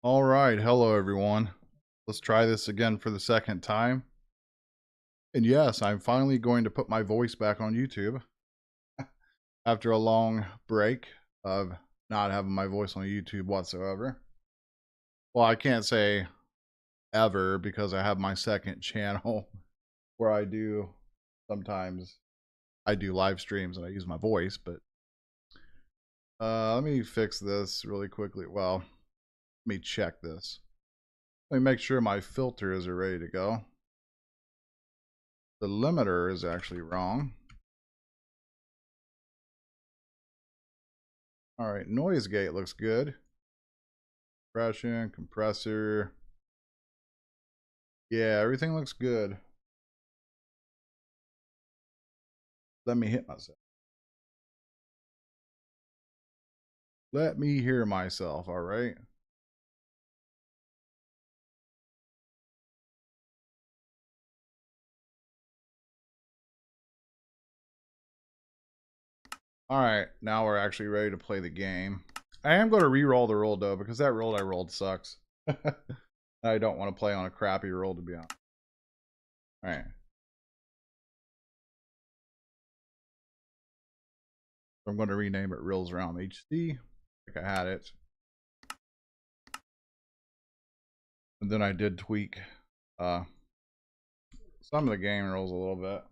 All right, hello everyone. Let's try this again for the second time. And yes, I'm finally going to put my voice back on YouTube after a long break of not having my voice on YouTube whatsoever. Well, I can't say ever because I have my second channel where sometimes I do live streams and I use my voice, but let me fix this really quickly. Well, let me check this. Let me make sure my filters are ready to go. The limiter is actually wrong. All right, noise gate looks good. Compression, compressor. Yeah, everything looks good. Let me hit myself. Let me hear myself, all right? All right, now we're actually ready to play the game. I am going to re-roll the roll, though, because that roll I rolled sucks. I don't want to play on a crappy roll, to be honest. All right. I'm going to rename it Reels Realm HD, like I had it. And then I did tweak some of the game rules a little bit.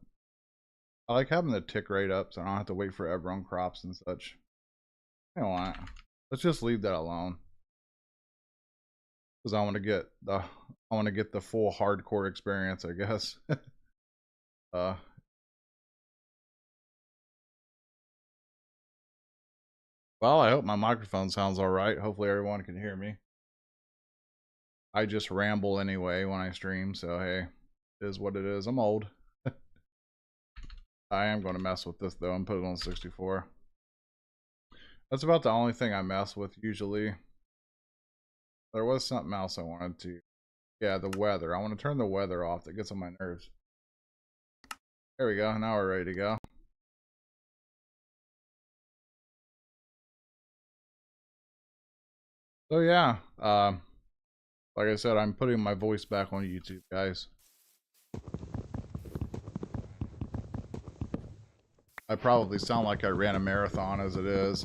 I like having the tick rate up so I don't have to wait forever on crops and such. I don't want it. Let's just leave that alone. Because I want to get the full hardcore experience, I guess. Well, I hope my microphone sounds alright. Hopefully everyone can hear me. I just ramble anyway when I stream, so hey, it is what it is. I'm old. I am going to mess with this though and put it on 64. That's about the only thing I mess with usually. There was something else I wanted to. Yeah, the weather. I want to turn the weather off. That gets on my nerves. There we go. Now we're ready to go. So yeah, like I said, I'm putting my voice back on YouTube, guys. I probably sound like I ran a marathon as it is.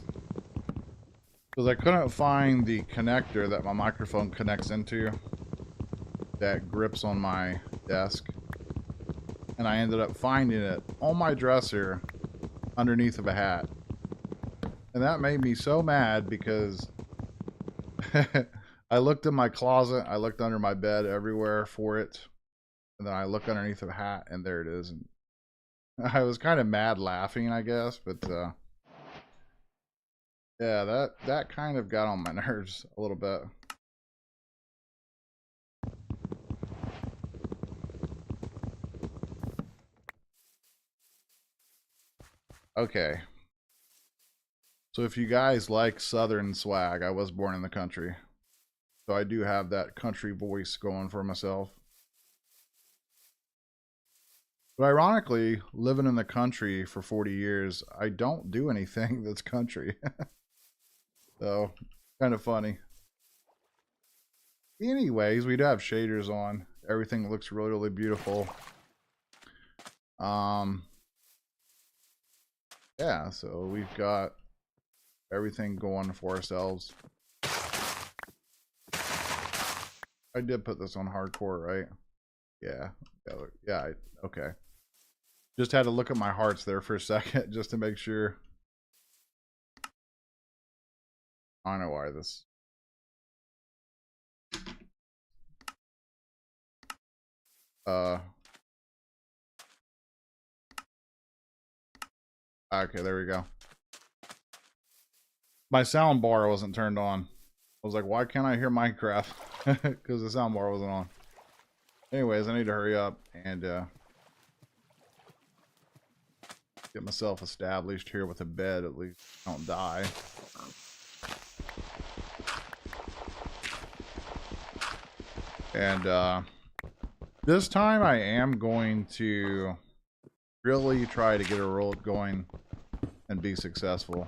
Because I couldn't find the connector that my microphone connects into that grips on my desk. And I ended up finding it on my dresser underneath of a hat. And that made me so mad because I looked in my closet, I looked under my bed everywhere for it. And then I look underneath of a hat and there it is. And I was kind of mad laughing, I guess, but yeah, that kind of got on my nerves a little bit. Okay. So if you guys like Southern swag, I was born in the country. So I do have that country voice going for myself. But ironically, living in the country for 40 years, I don't do anything that's country. So, kind of funny. Anyways, we do have shaders on. Everything looks really, really beautiful. Yeah, so we've got everything going for ourselves. I did put this on hardcore, right? Yeah. Yeah, okay. Just had to look at my hearts there for a second just to make sure. I don't know why this. Okay, there we go. My sound bar wasn't turned on. I was like, why can't I hear Minecraft? Because the sound bar wasn't on. Anyways, I need to hurry up and get myself established here with a bed, at least I don't die. And this time I am going to really try to get a roll going and be successful.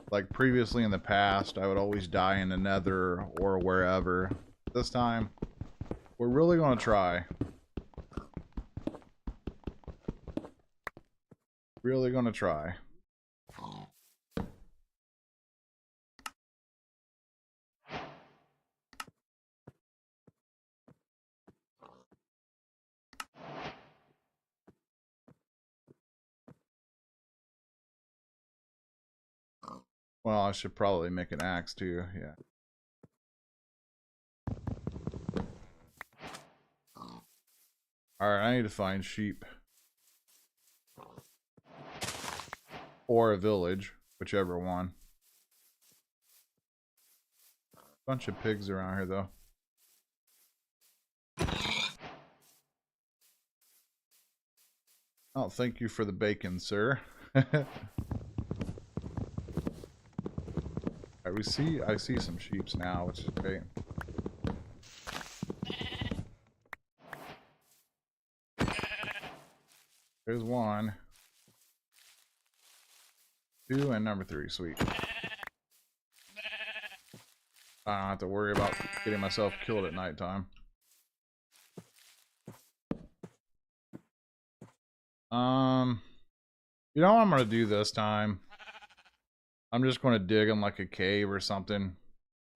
Like previously in the past, I would always die in the nether or wherever. This time, we're really going to try. Really going to try. Well, I should probably make an axe too, yeah. Alright, I need to find sheep. Or a village, whichever one. Bunch of pigs around here though. Oh, thank you for the bacon, sir. Alright, I see some sheeps now, which is great. There's one. 2 and number 3, sweet. I don't have to worry about getting myself killed at nighttime. You know what I'm gonna do this time? I'm just gonna dig in like a cave or something.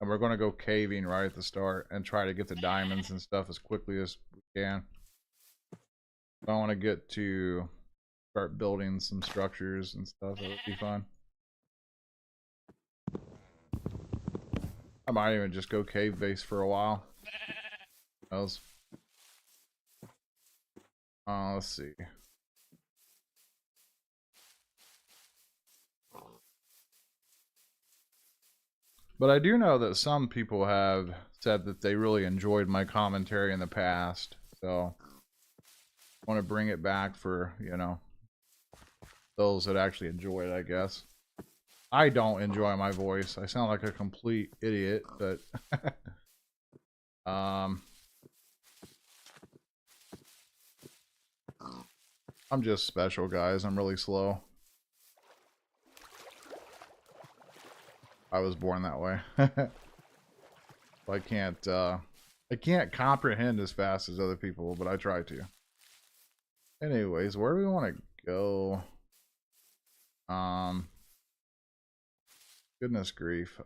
And we're gonna go caving right at the start and try to get the diamonds and stuff as quickly as we can. I want to get to start building some structures and stuff. That would be fun. I might even just go cave base for a while. Who knows? Let's see. But I do know that some people have said that they really enjoyed my commentary in the past. So I want to bring it back for, you know, those that actually enjoy it, I guess. I don't enjoy my voice. I sound like a complete idiot, but I'm just special, guys. I'm really slow. I was born that way. I can't comprehend as fast as other people, but I try to. Anyways, where do we want to go? Goodness grief.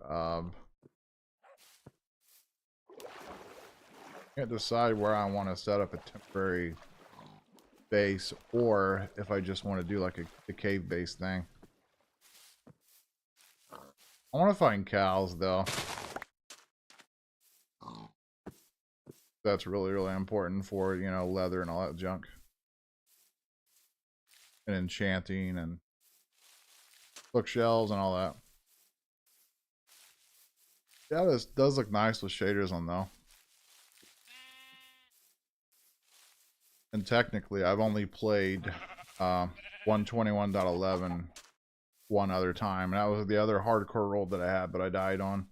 Can't decide where I want to set up a temporary base or if I just want to do like a cave base thing. I want to find cows though. That's really, really important for, you know, leather and all that junk. And enchanting and bookshelves and all that. Yeah, this does look nice with shaders on though. And technically, I've only played 121.11 one other time. And that was the other hardcore world that I had, but I died on.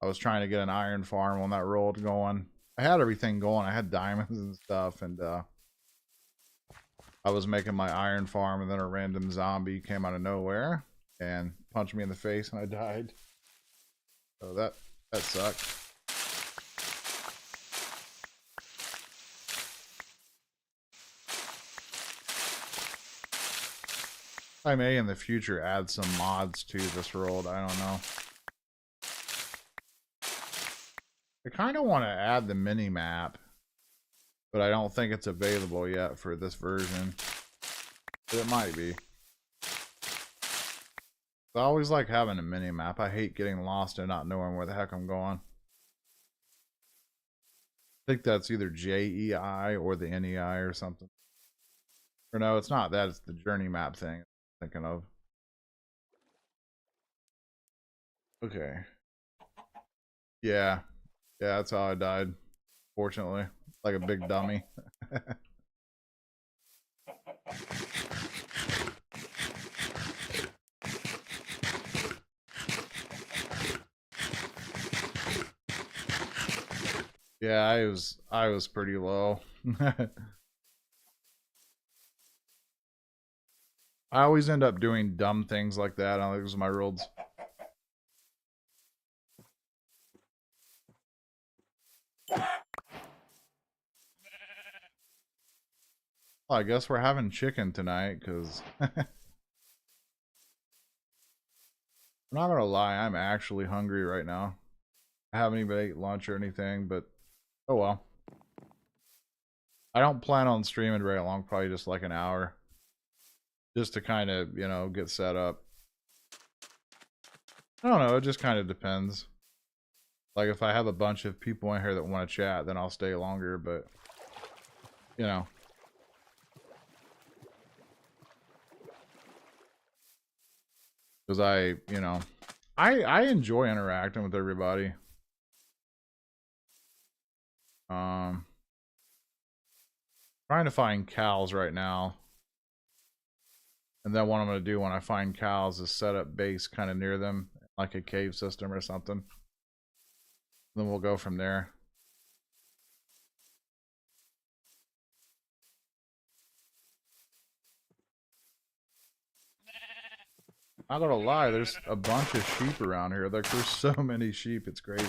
I was trying to get an iron farm on that world going. I had everything going. I had diamonds and stuff, and I was making my iron farm, and then a random zombie came out of nowhere and punched me in the face, and I died. So that sucked. I may in the future add some mods to this world. I don't know. I kind of want to add the mini map, but I don't think it's available yet for this version. But it might be. I always like having a mini map. I hate getting lost and not knowing where the heck I'm going. I think that's either JEI or the NEI or something. Or no, it's not that. It's the journey map thing I'm thinking of. Okay. Yeah. Yeah, that's how I died. Fortunately. Like a big dummy. Yeah, I was pretty low. I always end up doing dumb things like that. I think those are my rules. Well, I guess we're having chicken tonight, because... I'm not gonna lie, I'm actually hungry right now. I haven't even ate lunch or anything, but... oh well. I don't plan on streaming very long, probably just like an hour. Just to kind of, you know, get set up. I don't know, it just kind of depends. Like, if I have a bunch of people in here that want to chat, then I'll stay longer, but... you know. Because you know... I enjoy interacting with everybody. Trying to find cows right now. And then what I'm going to do when I find cows is set up base kind of near them, like a cave system or something. Then we'll go from there. Not gonna lie, there's a bunch of sheep around here. Like, there's so many sheep, it's crazy.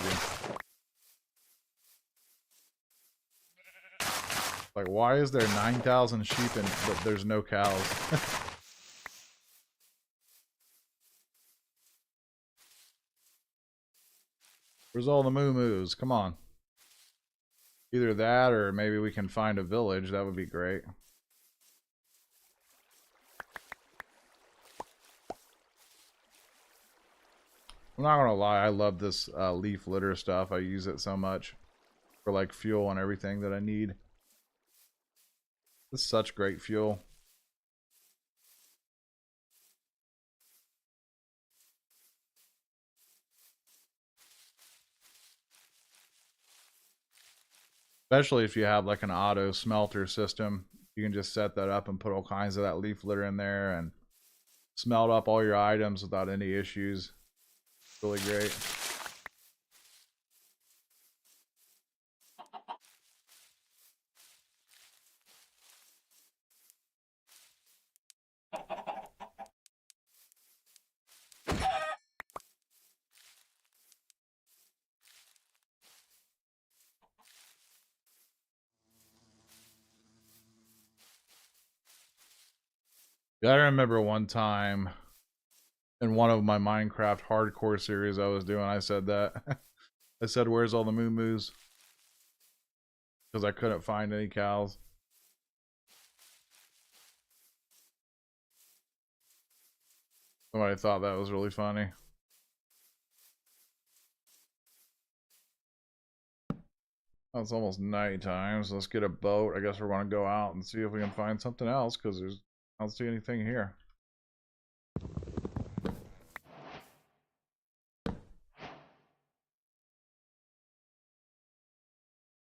Like, why is there 9,000 sheep but there's no cows? Where's all the moo-moos? Come on. Either that or maybe we can find a village. That would be great. I'm not gonna lie, I love this leaf litter stuff. I use it so much for like fuel and everything that I need. It's such great fuel. Especially if you have like an auto smelter system. You can just set that up and put all kinds of that leaf litter in there and smelt up all your items without any issues. Really great. Yeah, I remember one time in one of my Minecraft hardcore series I was doing, I said that. I said, where's all the moo-moos? Because I couldn't find any cows. Somebody thought that was really funny. Oh, it's almost nighttime, so let's get a boat. I guess we're going to go out and see if we can find something else, because I don't see anything here.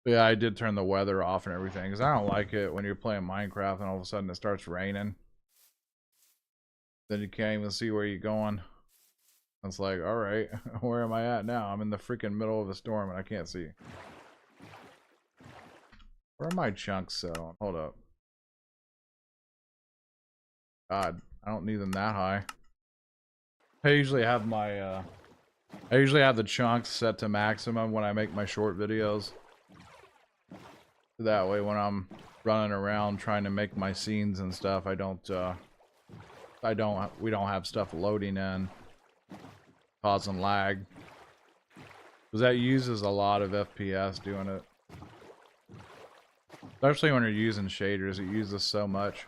But yeah, I did turn the weather off and everything, because I don't like it when you're playing Minecraft and all of a sudden it starts raining. Then you can't even see where you're going. It's like, alright, where am I at now? I'm in the freaking middle of a storm and I can't see. Where are my chunks set on? Hold up. God, I don't need them that high. I usually have my, I usually have the chunks set to maximum when I make my short videos. That way when I'm running around trying to make my scenes and stuff, we don't have stuff loading in, causing lag. Because that uses a lot of FPS doing it. Especially when you're using shaders, it uses so much.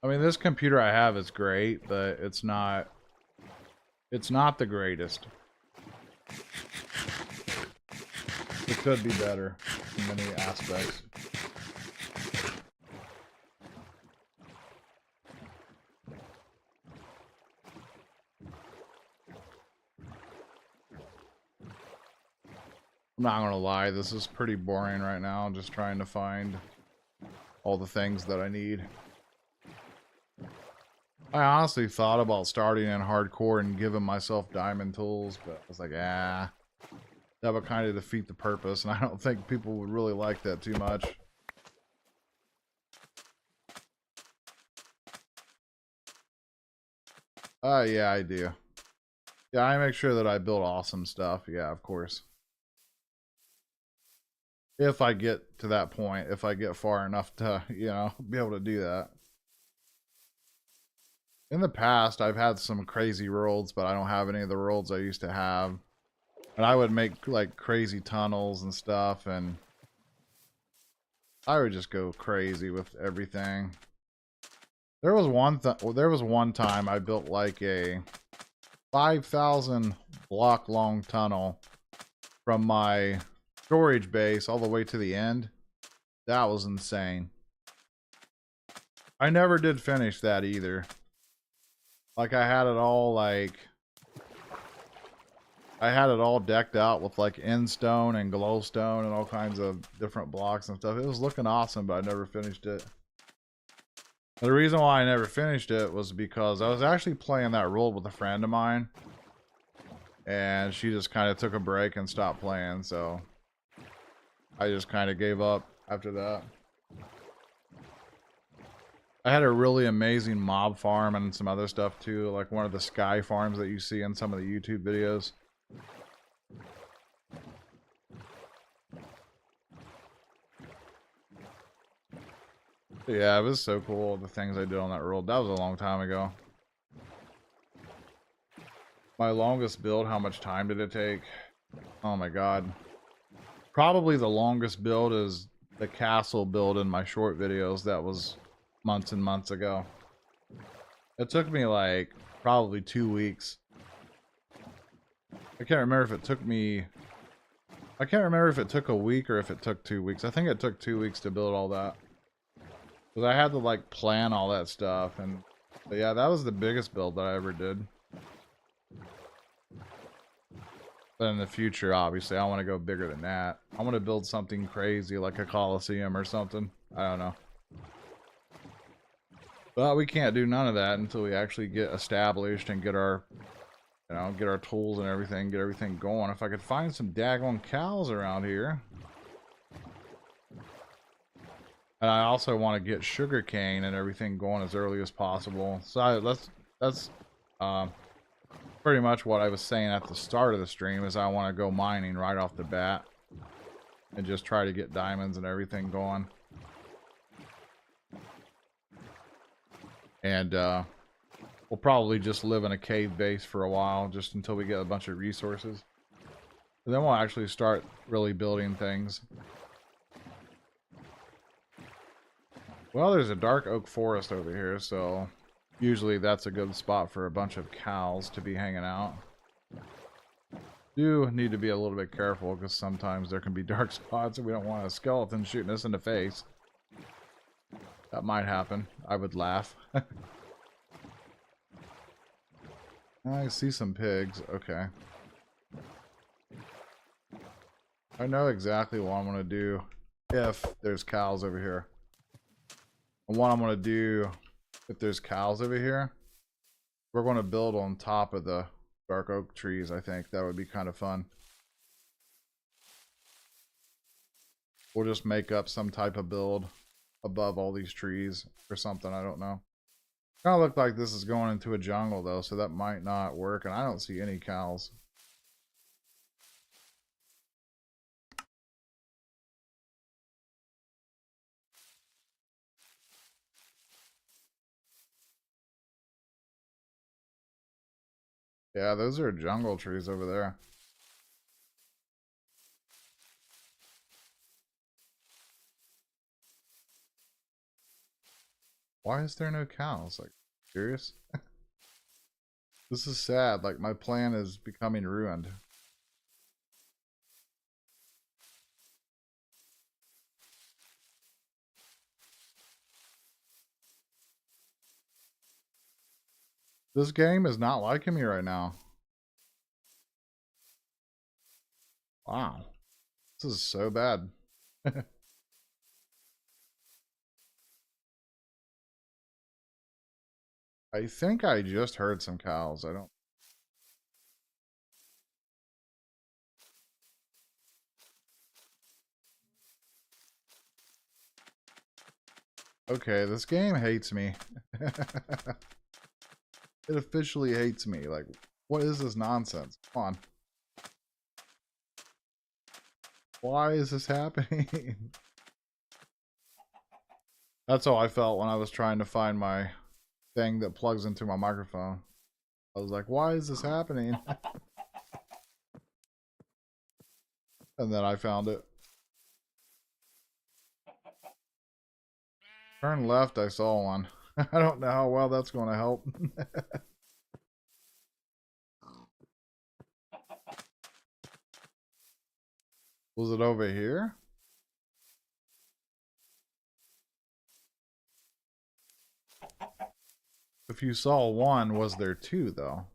I mean, this computer I have is great, but it's not the greatest. It could be better in many aspects. I'm not gonna lie, this is pretty boring right now. I'm just trying to find all the things that I need. I honestly thought about starting in hardcore and giving myself diamond tools, but I was like, that would kind of defeat the purpose, and I don't think people would really like that too much. Yeah, I do. Yeah, I make sure that I build awesome stuff. Yeah, of course. If I get to that point, if I get far enough to, be able to do that. In the past, I've had some crazy worlds, but I don't have any of the worlds I used to have. And I would make like crazy tunnels and stuff, and I would just go crazy with everything. There was one time I built like a 5,000 block long tunnel from my storage base all the way to the end. That was insane. I never did finish that either. Like I had it all decked out with like end stone and glowstone and all kinds of different blocks and stuff. It was looking awesome, but I never finished it. The reason why I never finished it was because I was actually playing that role with a friend of mine, and she just kind of took a break and stopped playing, so I just kind of gave up after that. I had a really amazing mob farm and some other stuff too, like one of the sky farms that you see in some of the YouTube videos. Yeah, it was so cool, the things I did on that world. That was a long time ago. My longest build, how much time did it take? Oh my god. Probably the longest build is the castle build in my short videos. That was months and months ago. It took me like probably 2 weeks. I can't remember if it took a week or if it took 2 weeks. I think it took 2 weeks to build all that. Because I had to like plan all that stuff, but yeah, that was the biggest build that I ever did. But in the future, obviously, I want to go bigger than that. I want to build something crazy like a Coliseum or something. I don't know. But we can't do none of that until we actually get established and get our, get our tools and everything, get everything going. If I could find some daggone cows around here. And I also want to get sugarcane and everything going as early as possible. So that's pretty much what I was saying at the start of the stream, is I want to go mining right off the bat and just try to get diamonds and everything going. And we'll probably just live in a cave base for a while, just until we get a bunch of resources. And then we'll actually start really building things. Well, there's a dark oak forest over here, so usually that's a good spot for a bunch of cows to be hanging out. Do need to be a little bit careful, because sometimes there can be dark spots and we don't want a skeleton shooting us in the face. That might happen. I would laugh. I see some pigs. Okay. I know exactly what I'm going to do if there's cows over here. And what I'm going to do if there's cows over here, we're going to build on top of the dark oak trees. I think that would be kind of fun. We'll just make up some type of build above all these trees or something. I don't know. Kind of look like this is going into a jungle though, so that might not work. And I don't see any cows. Yeah, those are jungle trees over there. Why is there no cows? Like, serious? This is sad. Like, my plan is becoming ruined. This game is not liking me right now. Wow. This is so bad. I think I just heard some cows. I don't... Okay, this game hates me. It officially hates me. Like, what is this nonsense? Come on. Why is this happening? That's how I felt when I was trying to find my thing that plugs into my microphone. I was like, why is this happening? And then I found it. Turn left, I saw one. I don't know how well that's going to help. Was it over here? If you saw one, was there two, though?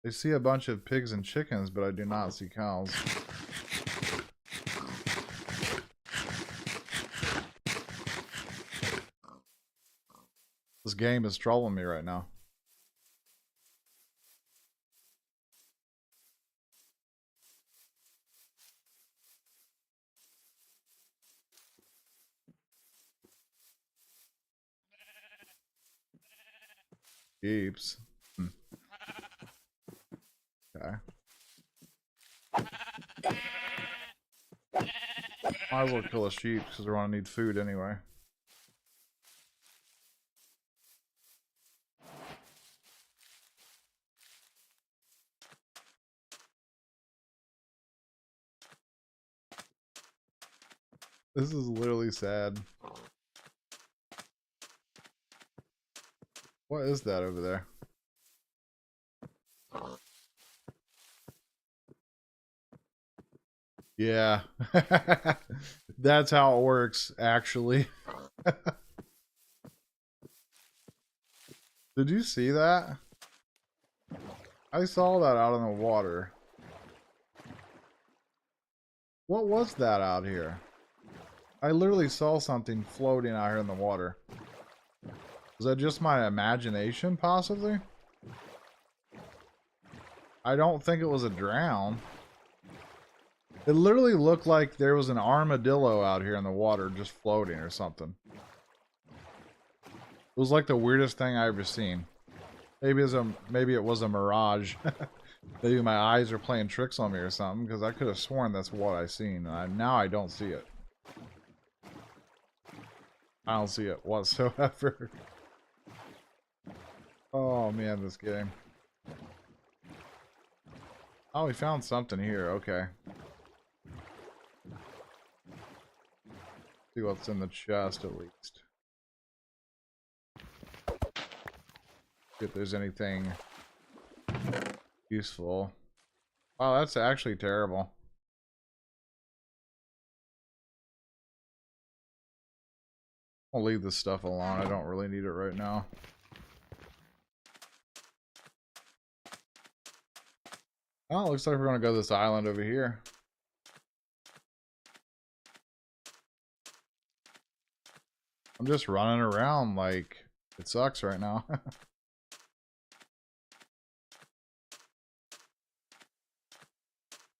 I see a bunch of pigs and chickens, but I do not see cows. This game is trolling me right now. Jeeps. Okay. Might as well kill a sheep because we're gonna need food anyway. This is literally sad. What is that over there? Yeah. That's how it works, actually. Did you see that? I saw that out in the water. What was that out here? I literally saw something floating out here in the water. Was that just my imagination, possibly? I don't think it was a drown. It literally looked like there was an armadillo out here in the water just floating or something. It was like the weirdest thing I ever seen. Maybe it was a mirage. Maybe my eyes are playing tricks on me or something, because I could have sworn that's what I seen. Now I don't see it. I don't see it whatsoever. Oh man, this game. Oh, we found something here. Okay. See what's in the chest at least. See if there's anything useful. Oh, that's actually terrible. I'll leave this stuff alone. I don't really need it right now. Oh, looks like we're gonna go to this island over here. I'm just running around like it sucks right now.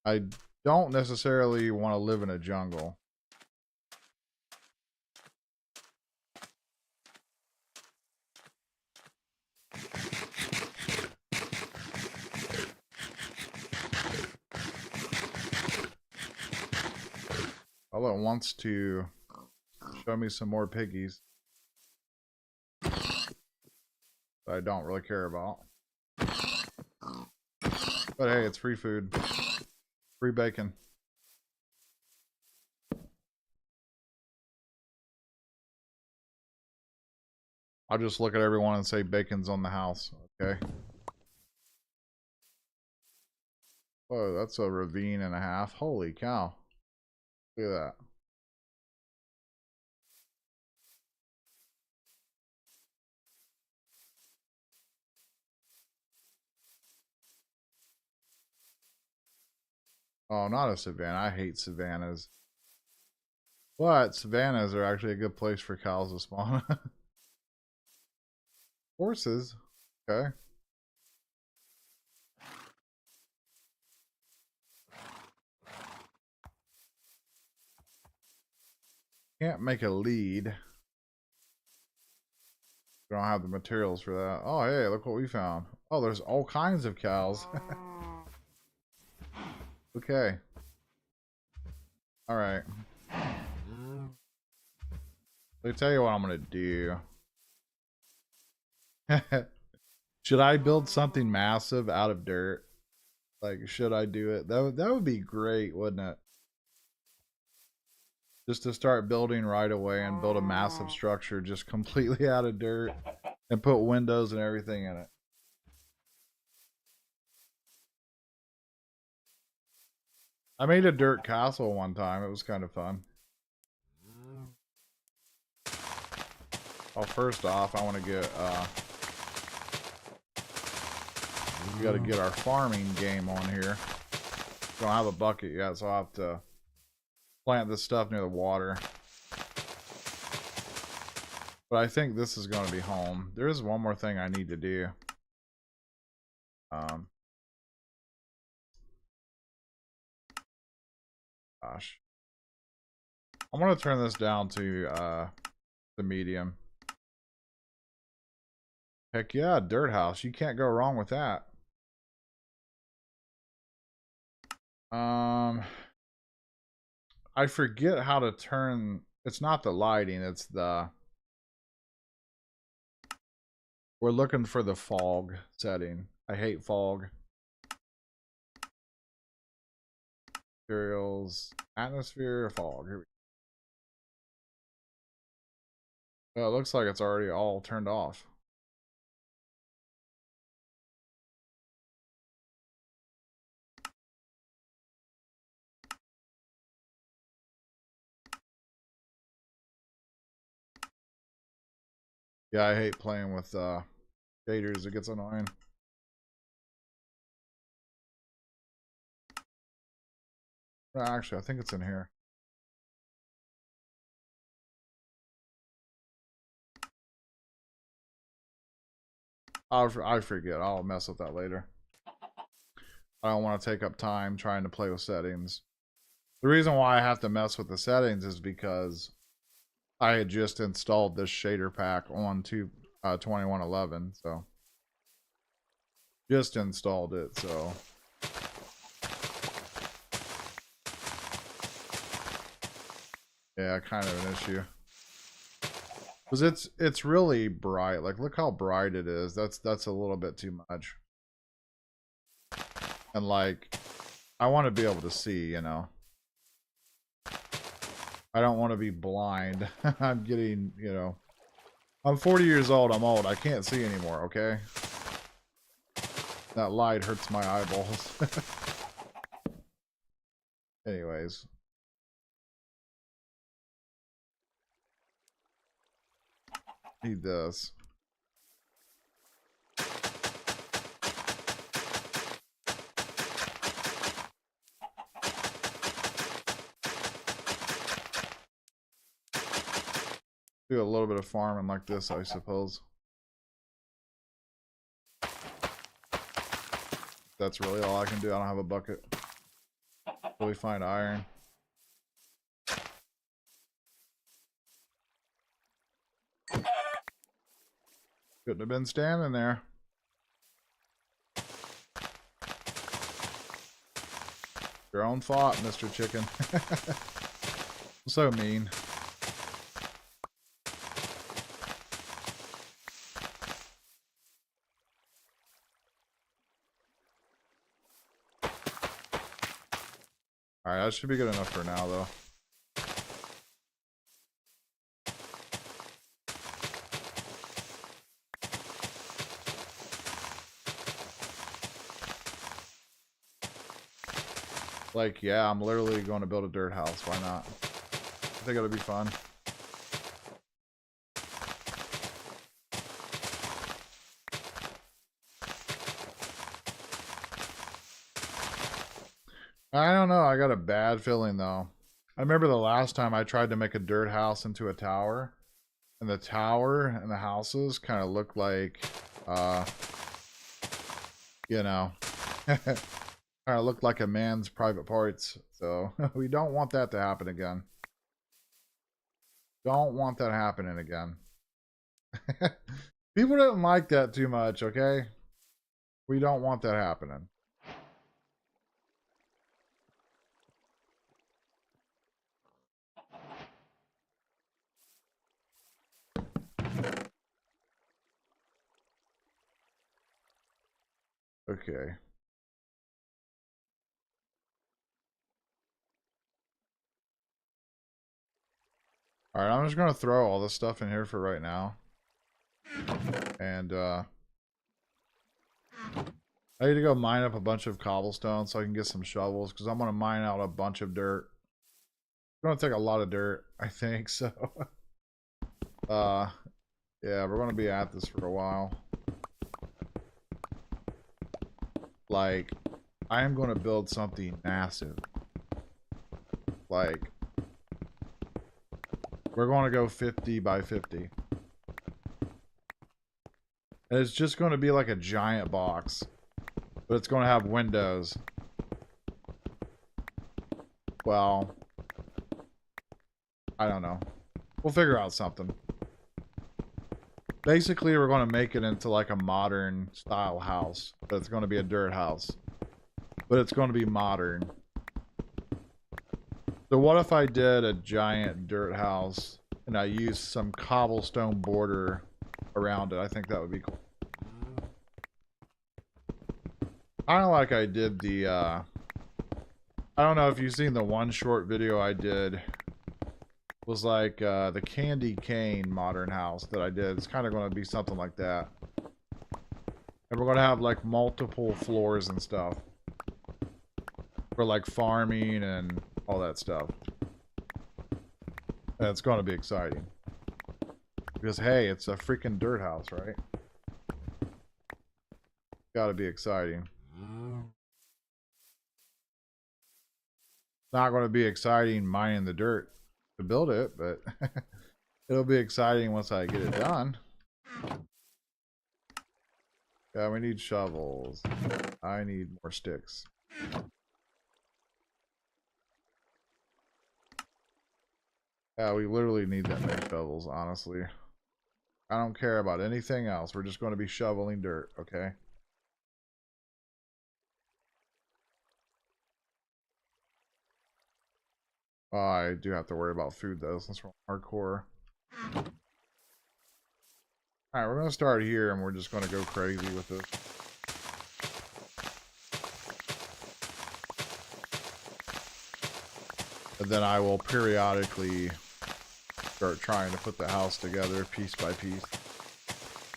I don't necessarily want to live in a jungle. Although it wants to show me some more piggies. That I don't really care about. But hey, it's free food. Free bacon. I'll just look at everyone and say bacon's on the house, okay? Whoa, that's a ravine and a half. Holy cow. Look at that. Oh, not a savanna. I hate savannas. But savannas are actually a good place for cows to spawn. Horses. Okay. Can't make a lead. We don't have the materials for that. Oh, hey, look what we found. Oh, there's all kinds of cows. Okay. All right. Let me tell you what I'm going to do. Should I build something massive out of dirt? Like, should I do it? That would be great, wouldn't it? Just to start building right away and build a massive structure just completely out of dirt and put windows and everything in it. I made a dirt castle one time. It was kind of fun. Well, first off, I want to get, we got to get our farming game on here. Don't have a bucket yet, so I'll have to plant this stuff near the water. But I think this is going to be home. There is one more thing I need to do. Gosh. I'm going to turn this down to the medium. Heck yeah, dirt house. You can't go wrong with that. I forget how to turn. It's not the lighting, it's the. We're looking for the fog setting. I hate fog. Materials, atmosphere, fog. Here we go. Well, it looks like it's already all turned off. Yeah, I hate playing with shaders. It gets annoying. Actually, I think it's in here. I forget. I'll mess with that later. I don't want to take up time trying to play with settings. The reason why I have to mess with the settings is because I had just installed this shader pack on 2111, so just installed it, so yeah, kind of an issue. Because it's really bright. Like, look how bright it is. That's a little bit too much. And like, I want to be able to see, you know. I don't want to be blind. I'm getting, you know, I'm 40 years old. I'm old. I can't see anymore, okay? That light hurts my eyeballs. Anyways. Need this. Do a little bit of farming like this, I suppose. That's really all I can do. I don't have a bucket. Till we find iron. Couldn't have been standing there. Your own fault, Mr. Chicken. So mean. Alright, that should be good enough for now, though. Like, yeah, I'm literally going to build a dirt house. Why not? I think it'll be fun. I don't know. I got a bad feeling, though. I remember the last time I tried to make a dirt house into a tower. And the tower and the houses kind of look like, you know, kind of look like a man's private parts. So we don't want that to happen again. Don't want that happening again. People didn't like that too much, okay? We don't want that happening. Okay. Alright, I'm just gonna throw all this stuff in here for right now. And, I need to go mine up a bunch of cobblestone so I can get some shovels, because I'm gonna mine out a bunch of dirt. It's gonna take a lot of dirt, I think, so. Yeah, we're gonna be at this for a while. Like, I am gonna build something massive. Like, we're gonna go 50 by 50. And it's just gonna be like a giant box. But it's gonna have windows. Well, I don't know. We'll figure out something. Basically, we're going to make it into like a modern style house. But it's going to be a dirt house. But it's going to be modern. So what if I did a giant dirt house and I used some cobblestone border around it? I think that would be cool. Kind of like I did the, I don't know if you've seen the one short video I did. It was like the Candy Cane modern house that I did. It's kind of going to be something like that. And we're going to have like multiple floors and stuff. For like farming and all that stuff. And it's going to be exciting. Because hey, it's a freaking dirt house, right? Got to be exciting. Not going to be exciting mining the dirt to build it, but it'll be exciting once I get it done. Yeah, we need shovels. I need more sticks. Yeah, we literally need that many shovels, honestly. I don't care about anything else. We're just going to be shoveling dirt, okay? Oh, I do have to worry about food, though, since we're hardcore. Alright, we're going to start here, and we're just going to go crazy with this. And then I will periodically start trying to put the house together piece by piece.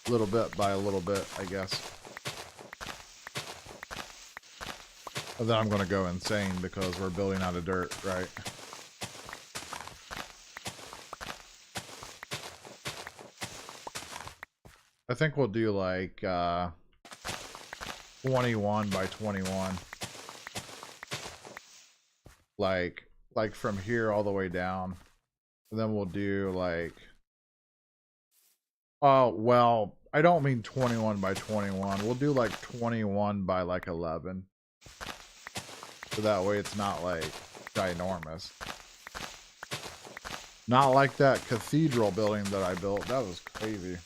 Little bit by a little bit, I guess. And then I'm going to go insane because we're building out of dirt, right? I think we'll do like 21 by 21. Like from here all the way down. And then we'll do like, oh, well, I don't mean 21 by 21. We'll do like 21 by like 11. So that way it's not like ginormous. Not like that cathedral building that I built. That was crazy.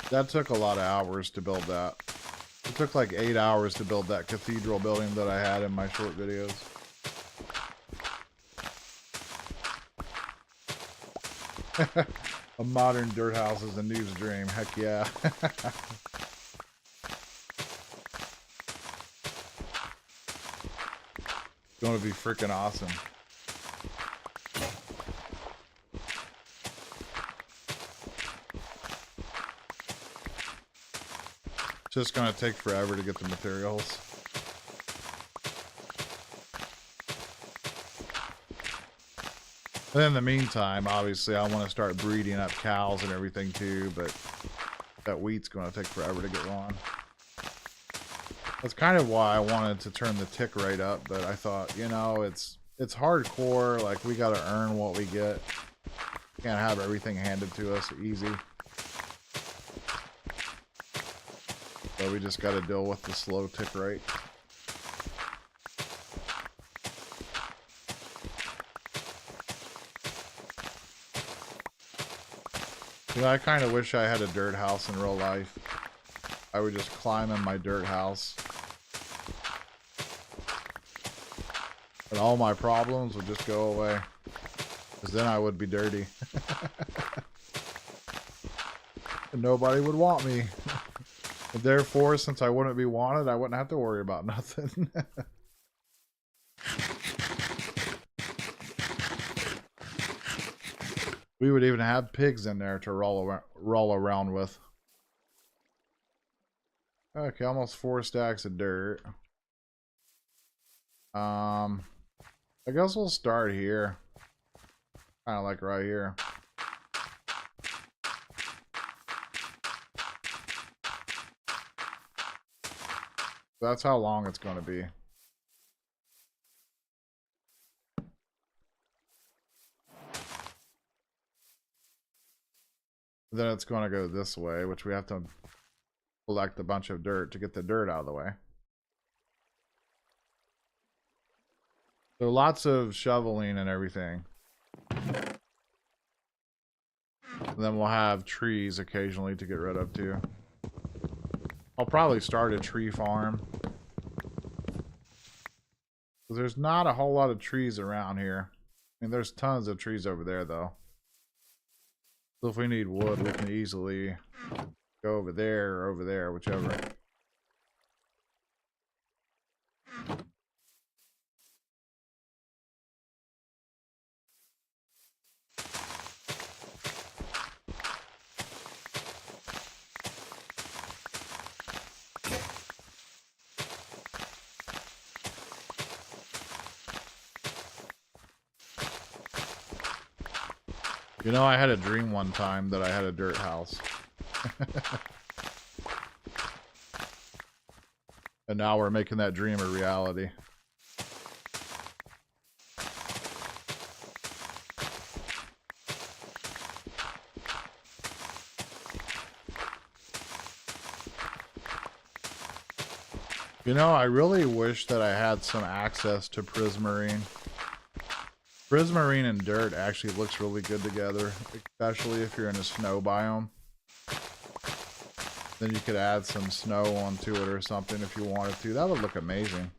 That took a lot of hours to build that. It took like 8 hours to build that cathedral building that I had in my short videos. A modern dirt house is a noob's dream. Heck yeah. It's going to be freaking awesome. It's just going to take forever to get the materials. But in the meantime, obviously, I want to start breeding up cows and everything too, but that wheat's going to take forever to get on. That's kind of why I wanted to turn the tick rate up, but I thought, you know, it's hardcore, like we got to earn what we get. Can't have everything handed to us easy. So we just got to deal with the slow tick rate. You know, I kind of wish I had a dirt house in real life. I would just climb in my dirt house. And all my problems would just go away. Because then I would be dirty. And nobody would want me. And therefore, since I wouldn't be wanted, I wouldn't have to worry about nothing. We would even have pigs in there to roll around with. Okay, almost 4 stacks of dirt. I guess we'll start here. Kind of like right here. That's how long it's going to be. Then it's going to go this way, which we have to collect a bunch of dirt to get the dirt out of the way. So lots of shoveling and everything. And then we'll have trees occasionally to get rid of too. I'll probably start a tree farm. There's not a whole lot of trees around here. I mean, there's tons of trees over there though. So if we need wood, we can easily go over there or over there, whichever. You know, I had a dream one time that I had a dirt house. And now we're making that dream a reality. You know, I really wish that I had some access to Prismarine. Prismarine and dirt actually looks really good together, especially if you're in a snow biome. Then you could add some snow onto it or something if you wanted to. That would look amazing.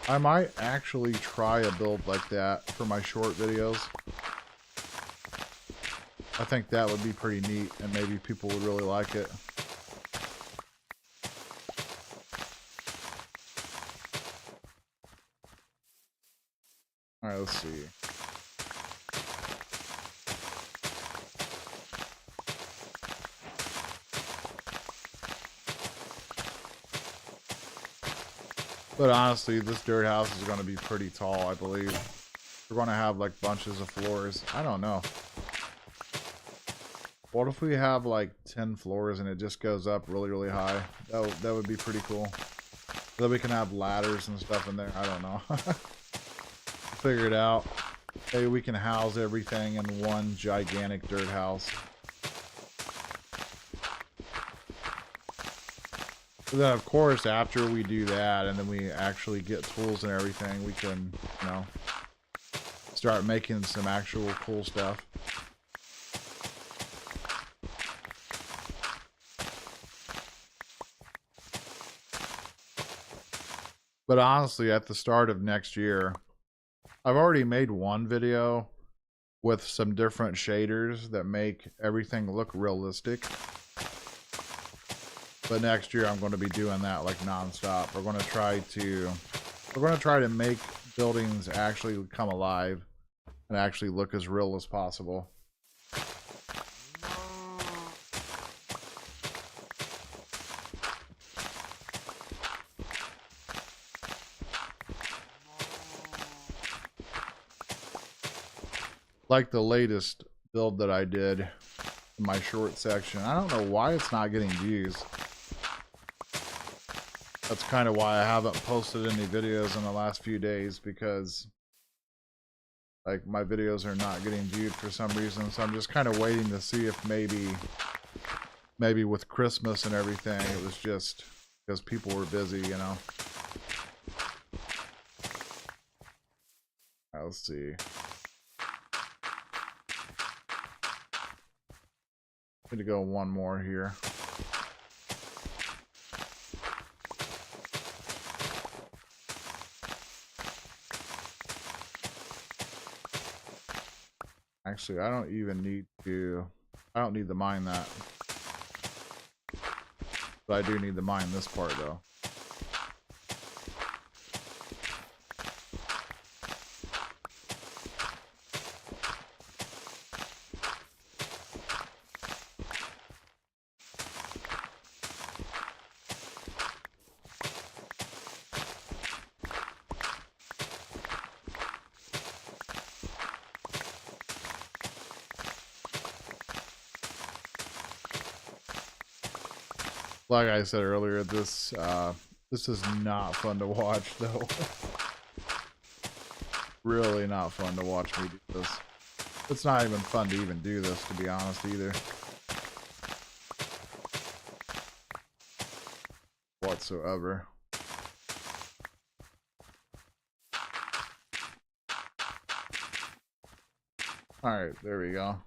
I might actually try a build like that for my short videos. I think that would be pretty neat and maybe people would really like it. Alright, let's see. But honestly, this dirt house is going to be pretty tall, I believe. We're going to have like bunches of floors. I don't know. What if we have like 10 floors and it just goes up really, really high? That would be pretty cool. So that we can have ladders and stuff in there. I don't know. Figure it out. Maybe we can house everything in one gigantic dirt house. But then of course after we do that and then we actually get tools and everything, we can, you know, start making some actual cool stuff. But honestly, at the start of next year, I've already made one video with some different shaders that make everything look realistic. But next year I'm going to be doing that like non-stop. We're going to try to make buildings actually come alive and actually look as real as possible. Like the latest build that I did in my short section. I don't know why it's not getting views. That's kind of why I haven't posted any videos in the last few days, because like my videos are not getting viewed for some reason. So I'm just kind of waiting to see if maybe with Christmas and everything, it was just because people were busy, you know. Let's see. Need to go one more here. Actually, I don't even need to... I don't need to mine that. But I do need to mine this part, though. Like I said earlier, this is not fun to watch, though. Really not fun to watch me do this. It's not even fun to even do this, to be honest, either. Whatsoever. Alright, there we go.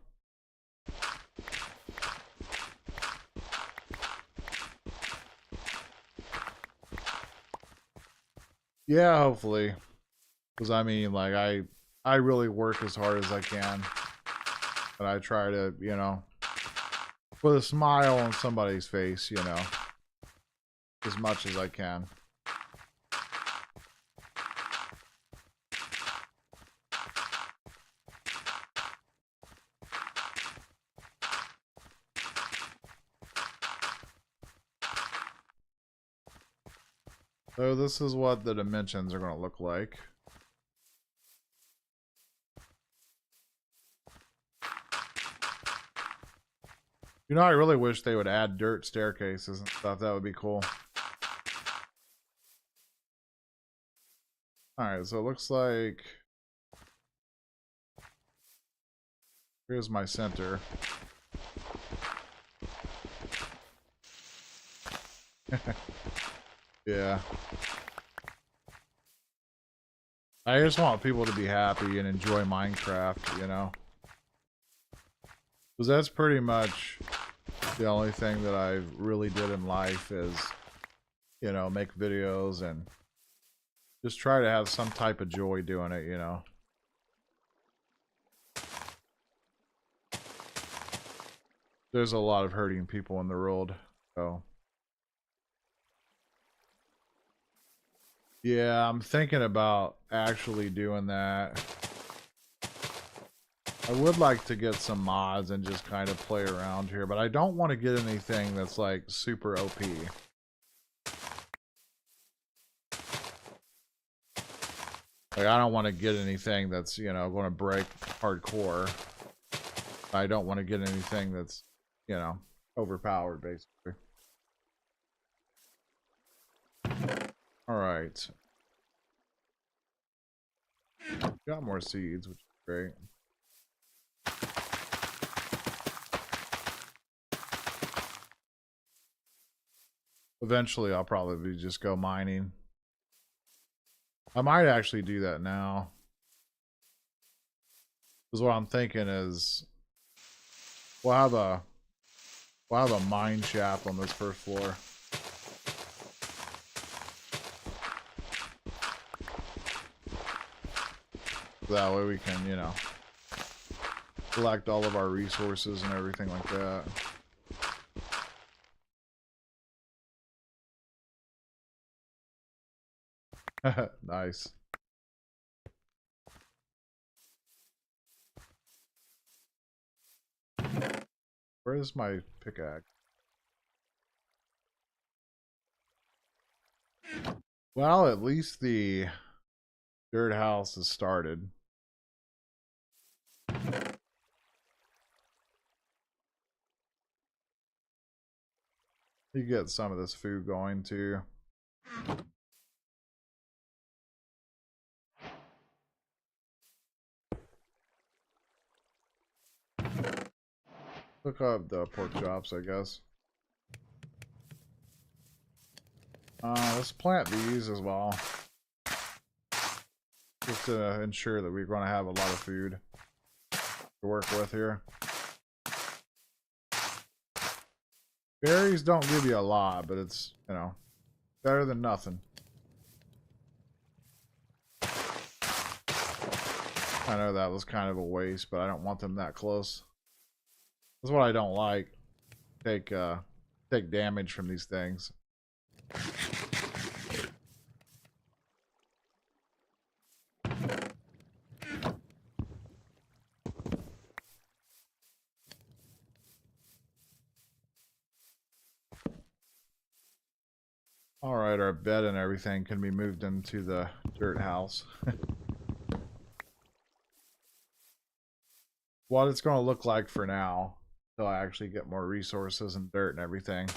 Yeah, hopefully. Because I mean, like, I really work as hard as I can. And I try to, you know, put a smile on somebody's face, you know, as much as I can. So this is what the dimensions are going to look like. You know, I really wish they would add dirt staircases and stuff. That would be cool. Alright, so it looks like... Here's my center. Yeah. I just want people to be happy and enjoy Minecraft, you know? Because that's pretty much the only thing that I really did in life is, you know, make videos and just try to have some type of joy doing it, you know? There's a lot of hurting people in the world, so... Yeah, I'm thinking about actually doing that. I would like to get some mods and just kind of play around here, but I don't want to get anything that's like super OP. Like, I don't want to get anything that's, you know, going to break hardcore. I don't want to get anything that's, you know, overpowered, basically. Alright. Got more seeds, which is great. Eventually, I'll probably just go mining. I might actually do that now. Because what I'm thinking is... We'll have a mine shaft on this first floor. That way we can, you know, collect all of our resources and everything like that. Nice. Where's my pickaxe? Well, at least the dirt house has started. You get some of this food going too. Look up the pork chops, I guess. Let's plant these as well. Just to ensure that we're going to have a lot of food to work with here. Berries don't give you a lot, but it's, you know, better than nothing. I know that was kind of a waste, but I don't want them that close. That's what I don't like. Take damage from these things. Alright, our bed and everything can be moved into the dirt house. What it's going to look like for now, until I actually get more resources and dirt and everything.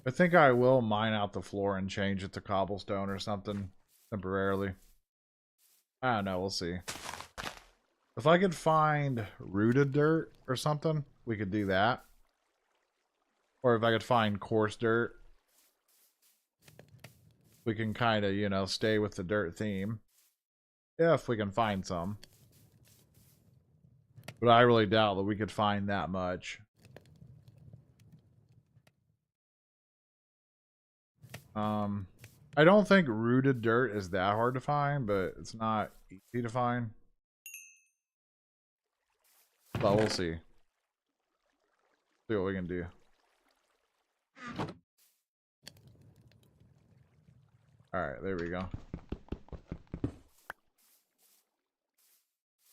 I think I will mine out the floor and change it to cobblestone or something temporarily. I don't know, we'll see. If I could find rooted dirt or something, we could do that. Or if I could find coarse dirt, we can kind of, you know, stay with the dirt theme. If we can find some. But I really doubt that we could find that much. I don't think rooted dirt is that hard to find, but it's not easy to find. But we'll see. See what we can do. Alright, there we go.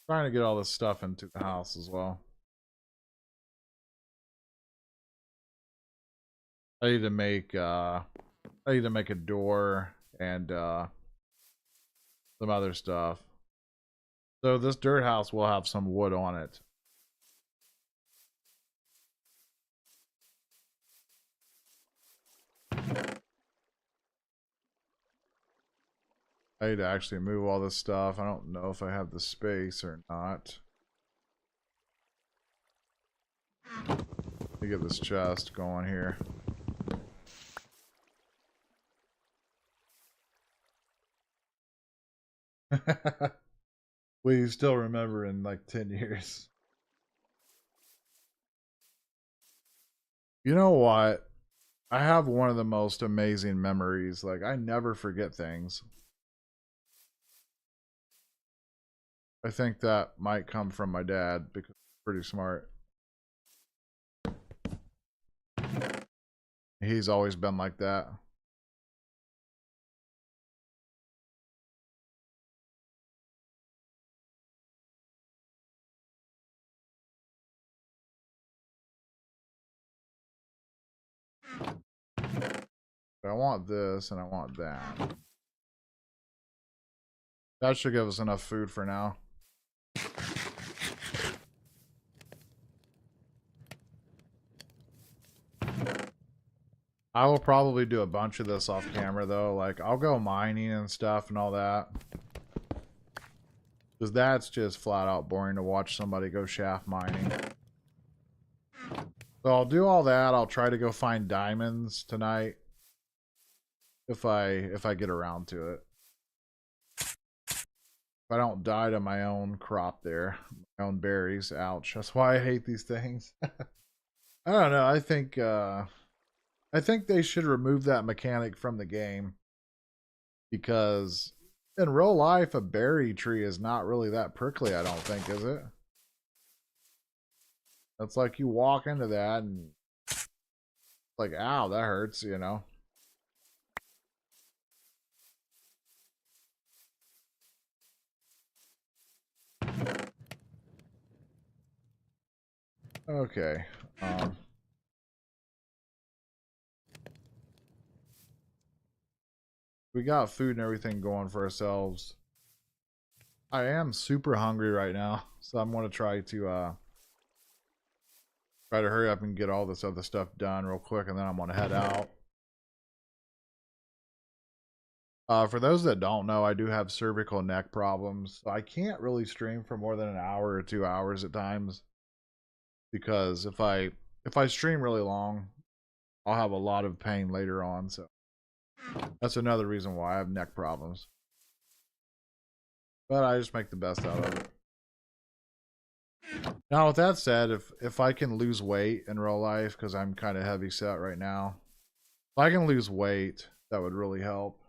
Trying to get all this stuff into the house as well. I need to make a door and some other stuff. So this dirt house will have some wood on it. I need to actually move all this stuff. I don't know if I have the space or not. Let me get this chest going here. Will you still remember in like 10 years? You know what? I have one of the most amazing memories. Like, I never forget things. I think that might come from my dad because he's pretty smart. He's always been like that. But I want this and I want that. That should give us enough food for now. I will probably do a bunch of this off camera though. Like, I'll go mining and stuff and all that. Because that's just flat out boring to watch somebody go shaft mining. So I'll do all that. I'll try to go find diamonds tonight. If I get around to it. If I don't die to my own crop there. My own berries. Ouch. That's why I hate these things. I don't know. I think they should remove that mechanic from the game. Because in real life, a berry tree is not really that prickly, I don't think, is it? It's like you walk into that and like, ow, that hurts, you know? Okay. We got food and everything going for ourselves. I am super hungry right now, so I'm going to try to hurry up and get all this other stuff done real quick, and then I'm going to head out. For those that don't know, I do have cervical neck problems. So I can't really stream for more than an hour or 2 hours at times, because if I stream really long, I'll have a lot of pain later on. So that's another reason why I have neck problems. But I just make the best out of it. Now, with that said, if I can lose weight in real life, because I'm kind of heavy set right now, if I can lose weight, that would really help.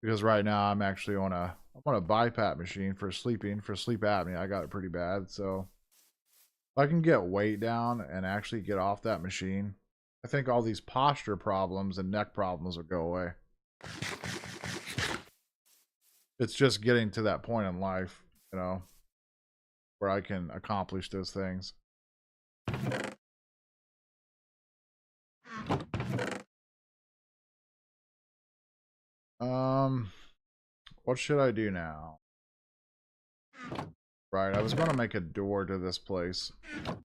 Because right now I'm actually on a BiPAP machine for sleep apnea. I got it pretty bad, so if I can get weight down and actually get off that machine, I think all these posture problems and neck problems will go away. It's just getting to that point in life, you know, where I can accomplish those things. What should I do now? Right, I was going to make a door to this place. Go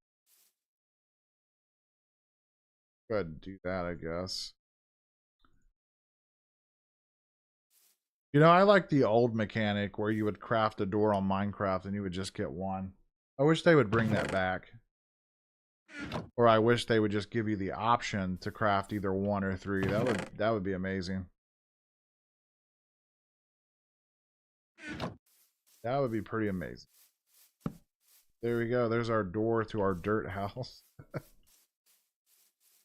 ahead and do that, I guess. You know, I like the old mechanic where you would craft a door on Minecraft and you would just get one. I wish they would bring that back. Or I wish they would just give you the option to craft either 1 or 3. That would be amazing. That would be pretty amazing. There we go. There's our door to our dirt house.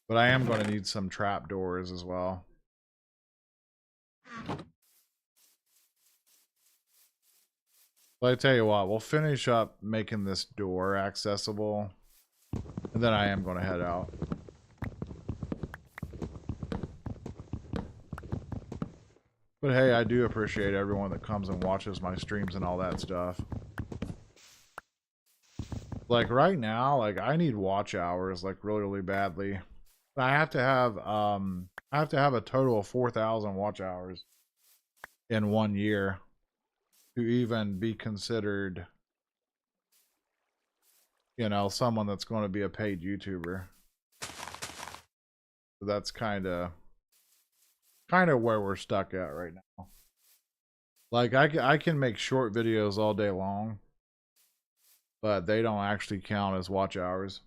But I am going to need some trap doors as well. But I tell you what, we'll finish up making this door accessible. And then I am going to head out. But hey, I do appreciate everyone that comes and watches my streams and all that stuff. Like right now, like I need watch hours like really, really badly. I have to have a total of 4,000 watch hours in 1 year to even be considered, you know, someone that's going to be a paid YouTuber. So that's kind of where we're stuck at right now. Like I can make short videos all day long, but they don't actually count as watch hours.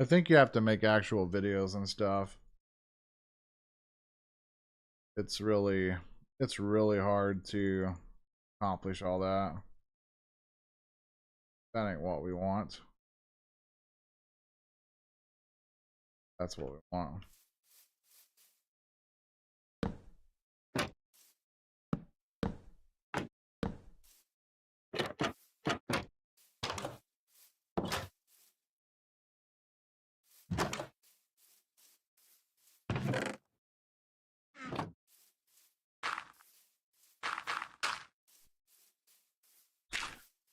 I think you have to make actual videos and stuff. It's really hard to accomplish all that. That ain't what we want. That's what we want.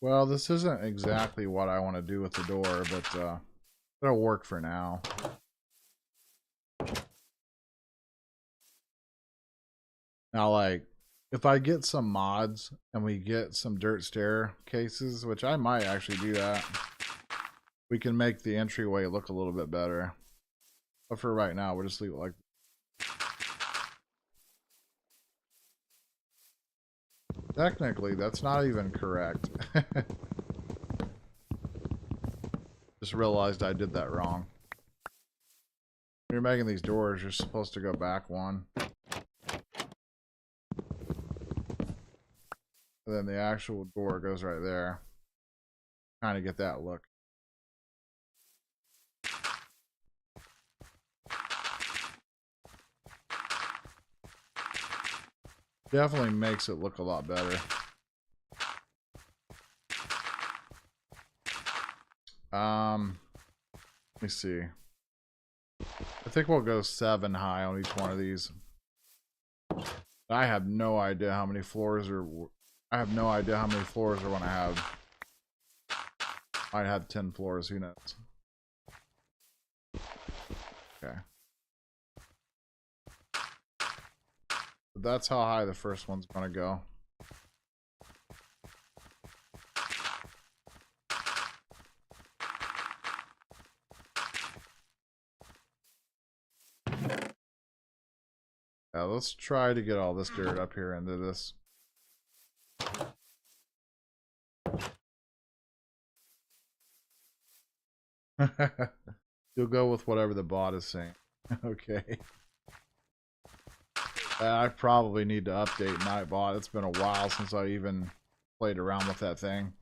Well, this isn't exactly what I want to do with the door, but it'll work for now. Now, like, if I get some mods and we get some dirt staircases, which I might actually do that, we can make the entryway look a little bit better. But for right now, we'll just leave it like. Technically, that's not even correct. Just realized I did that wrong. When you're making these doors, you're supposed to go back one. And then the actual door goes right there. Kind of get that look. Definitely makes it look a lot better. Let me see. I think we'll go 7 high on each one of these. I have no idea how many floors are. I have no idea how many floors I want to have. Might have 10 floors. Who knows? Okay. But that's how high the first one's going to go. Yeah, let's try to get all this dirt up here into this. You'll go with whatever the bot is saying. Okay. I probably need to update Nightbot. It's been a while since I even played around with that thing.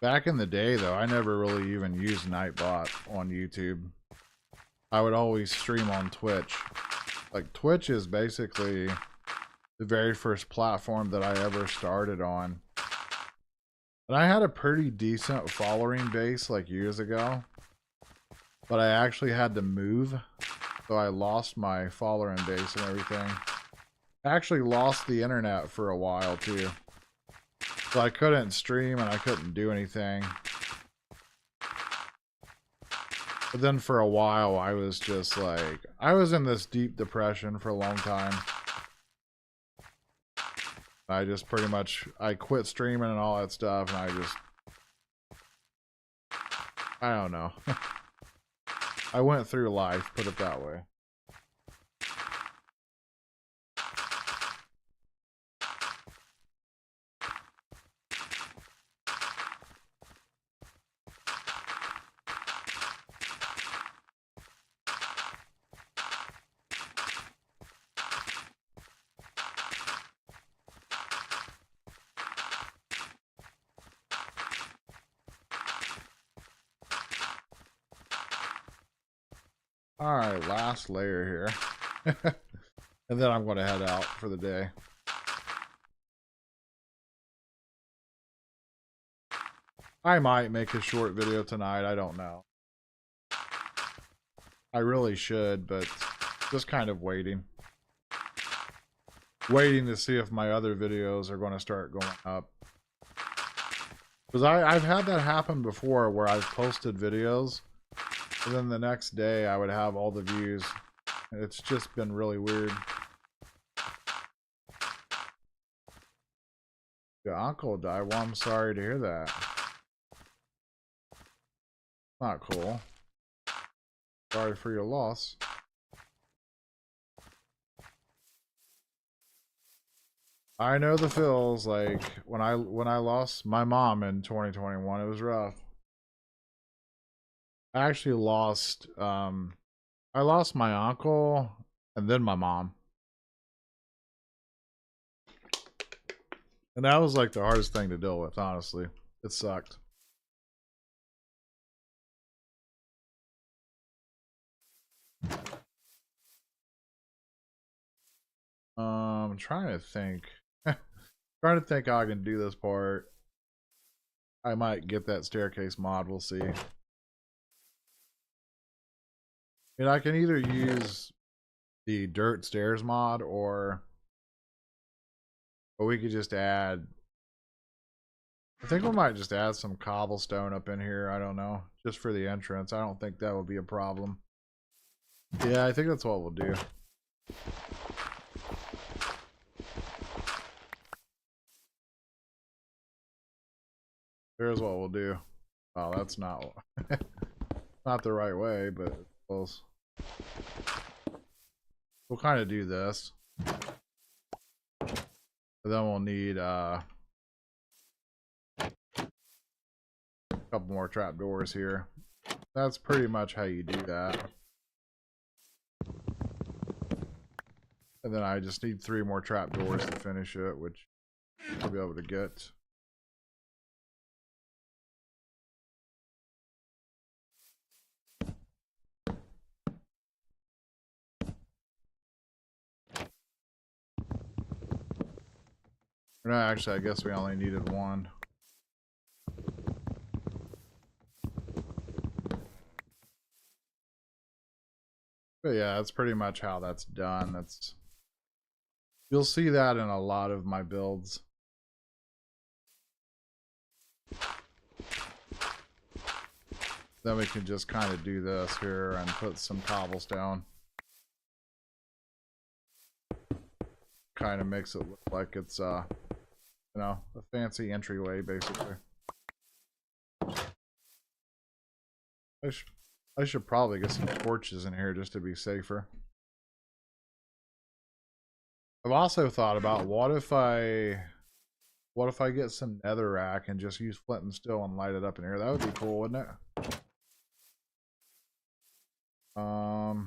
Back in the day, though, I never really even used Nightbot on YouTube. I would always stream on Twitch. Like, Twitch is basically the very first platform that I ever started on. And I had a pretty decent following base like years ago. But I actually had to move. So I lost my following base and everything. I actually lost the internet for a while too. So I couldn't stream and I couldn't do anything. But then for a while I was just like, I was in this deep depression for a long time. I just pretty much, I quit streaming and all that stuff, and I don't know. I went through life, put it that way. Alright, last layer here. And then I'm going to head out for the day. I might make a short video tonight, I don't know. I really should, but just kind of waiting. Waiting to see if my other videos are going to start going up. Because I've had that happen before where I've posted videos. And then the next day I would have all the views. It's just been really weird. Your uncle died. Well, I'm sorry to hear that. Not cool. Sorry for your loss. I know the feels. Like when I lost my mom in 2021, it was rough. I actually lost, I lost my uncle and then my mom. And that was like the hardest thing to deal with, honestly. It sucked. I'm trying to think. Trying to think how I can do this part. I might get that staircase mod, we'll see. And I can either use the dirt stairs mod or we could just add, I think we might just add some cobblestone up in here. I don't know, just for the entrance. I don't think that would be a problem. Yeah, I think that's what we'll do. Here's what we'll do. Oh, that's not not the right way, but it's close. We'll kind of do this. But then we'll need a couple more trapdoors here. That's pretty much how you do that. And then I just need 3 more trapdoors to finish it, which I'll be able to get. No, actually, I guess we only needed 1. But yeah, that's pretty much how that's done. That's, you'll see that in a lot of my builds. Then we can just kind of do this here and put some cobblestone. Kind of makes it look like it's you know, a fancy entryway basically. I should probably get some torches in here just to be safer. I've also thought about what if I get some netherrack and just use flint and steel and light it up in here. That would be cool, wouldn't it? Yeah,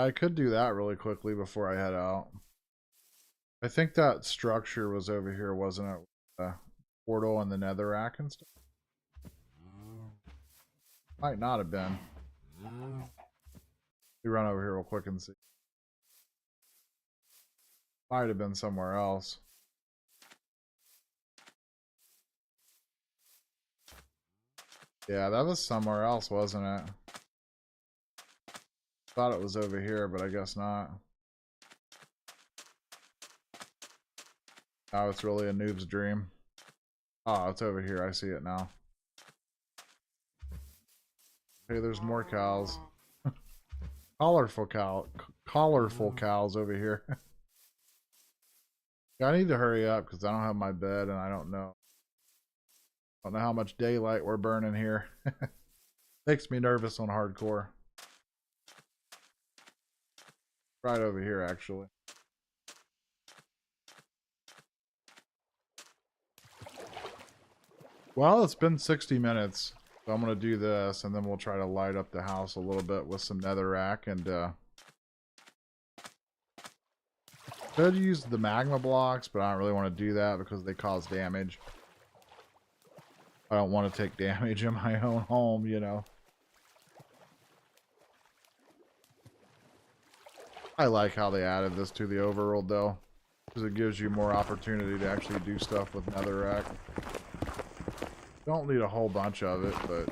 I could do that really quickly before I head out. I think that structure was over here, wasn't it? The portal and the netherrack and stuff. Might not have been. We run over here real quick and see. Might have been somewhere else. Yeah, that was somewhere else, wasn't it? Thought it was over here, but I guess not. Oh, it's really a noob's dream. Oh, it's over here. I see it now. Hey, there's more cows. Colorful cows over here. Yeah, I need to hurry up because I don't have my bed and I don't know how much daylight we're burning here. Makes me nervous on hardcore. Right over here, actually. Well, it's been 60 minutes. So I'm going to do this, and then we'll try to light up the house a little bit with some netherrack. And could use the magma blocks, but I don't really want to do that because they cause damage. I don't want to take damage in my own home, you know. I like how they added this to the overworld, though, because it gives you more opportunity to actually do stuff with netherrack. Don't need a whole bunch of it, but...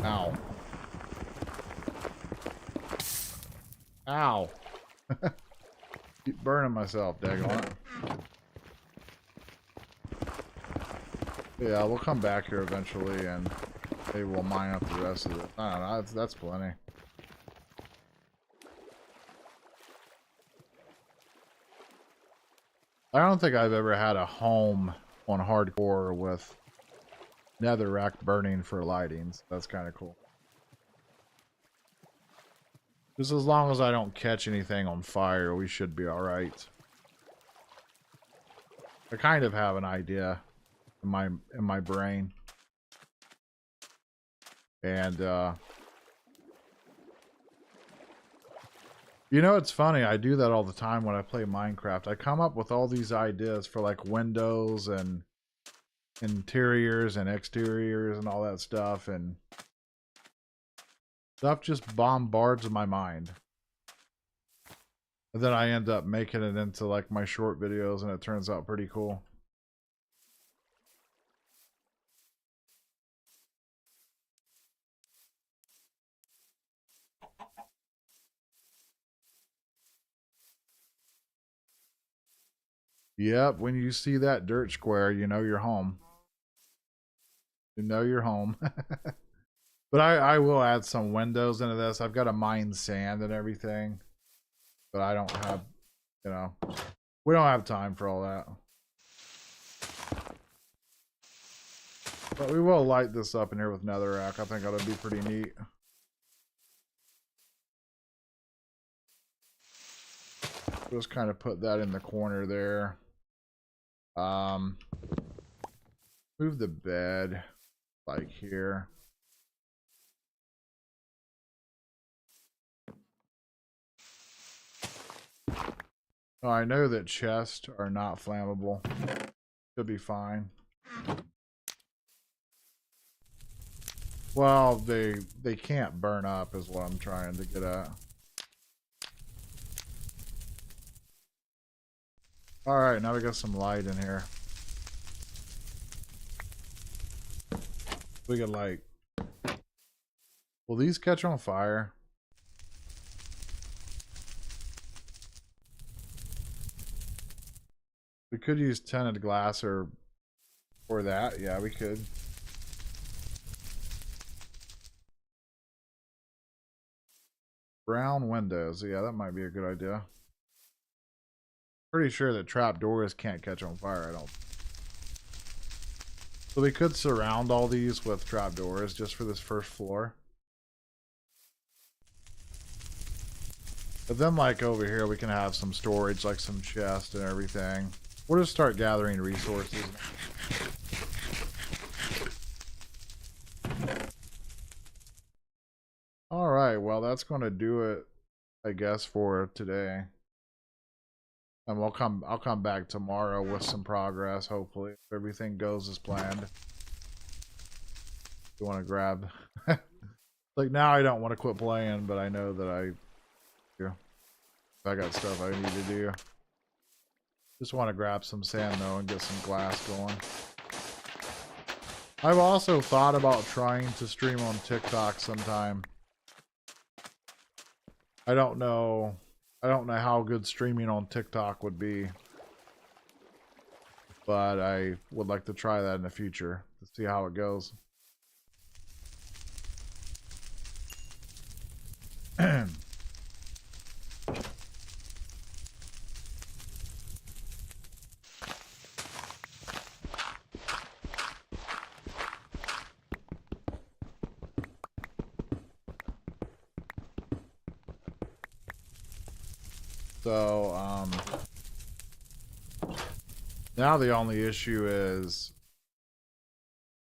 Ow. Ow. Keep burning myself, daggone it. Yeah, we'll come back here eventually, and maybe we'll mine up the rest of it. I don't know, that's plenty. I don't think I've ever had a home on hardcore with netherrack burning for lighting. So that's kind of cool. Just as long as I don't catch anything on fire, we should be alright. I kind of have an idea in my brain. And you know, it's funny, I do that all the time when I play Minecraft. I come up with all these ideas for like windows and interiors and exteriors and all that stuff, and stuff just bombards my mind. And then I end up making it into like my short videos, and it turns out pretty cool. Yep, when you see that dirt square, you know you're home. You know you're home. But I will add some windows into this. I've got to mine sand and everything. But I don't have, you know, we don't have time for all that. But we will light this up in here with netherrack. I think that'll be pretty neat. Just kind of put that in the corner there. Move the bed like here. Oh, I know that chests are not flammable. Should be fine. Well, they can't burn up is what I'm trying to get at. Alright, now we got some light in here. We could like... Will these catch on fire? We could use tinted glass or that. Yeah, we could. Brown windows. Yeah, that might be a good idea. Pretty sure that trapdoors can't catch on fire, I don't. So we could surround all these with trapdoors just for this first floor. But then like over here we can have some storage, like some chest and everything. We'll just start gathering resources. well, that's going to do it, I guess, for today. And I'll come back tomorrow with some progress, hopefully, if everything goes as planned. You want to grab... Like, now I don't want to quit playing, but I know that I got stuff I need to do. Just want to grab some sand, though, and get some glass going. I've also thought about trying to stream on TikTok sometime. I don't know how good streaming on TikTok would be. But I would like to try that in the future to see how it goes. So, now the only issue is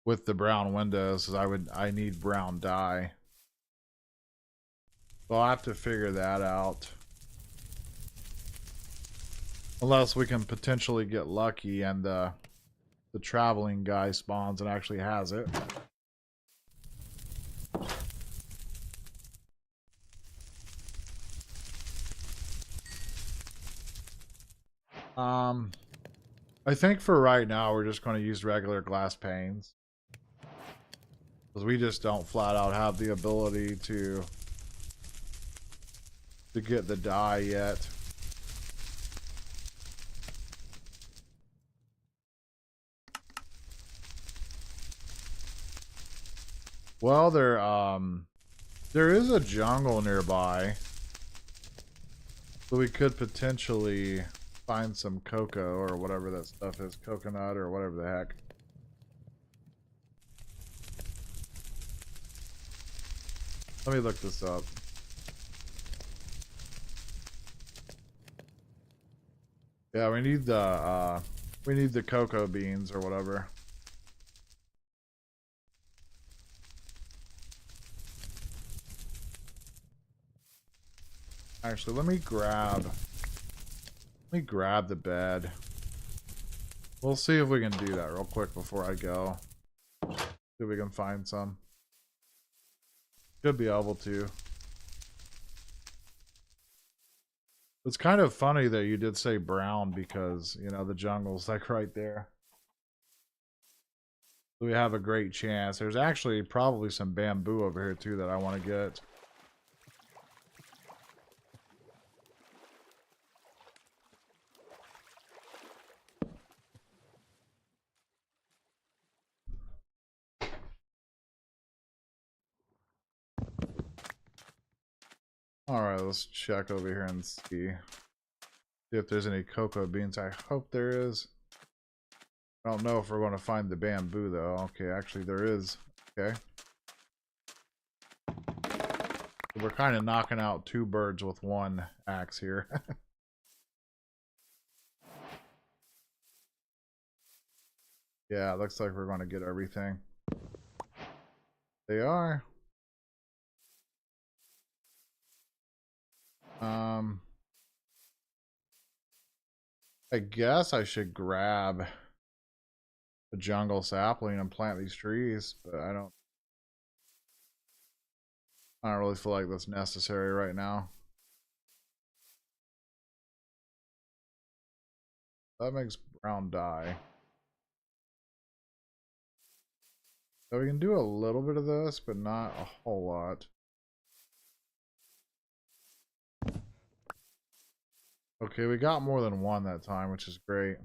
with the brown windows is I need brown dye. So I'll have to figure that out. Unless we can potentially get lucky and the traveling guy spawns and actually has it. I think for right now we're just going to use regular glass panes. Because we just don't flat out have the ability to get the dye yet. Well, there is a jungle nearby. So we could potentially find some cocoa or whatever that stuff is, coconut or whatever the heck. Let me look this up. Yeah, we need the cocoa beans or whatever. Actually, let me grab the bed. We'll see if we can do that real quick before I go. See if we can find some. Should be able to. It's kind of funny that you did say brown because, you know, the jungle's like right there. We have a great chance. There's actually probably some bamboo over here too that I want to get. Alright, let's check over here and see if there's any cocoa beans. I hope there is. I don't know if we're going to find the bamboo though. Okay, actually there is. Okay. So we're kind of knocking out two birds with one axe here. Yeah, it looks like we're going to get everything. They are. I guess I should grab a jungle sapling and plant these trees, but I don't really feel like that's necessary right now. That makes brown dye. So we can do a little bit of this, but not a whole lot. Okay, we got more than one that time, which is great.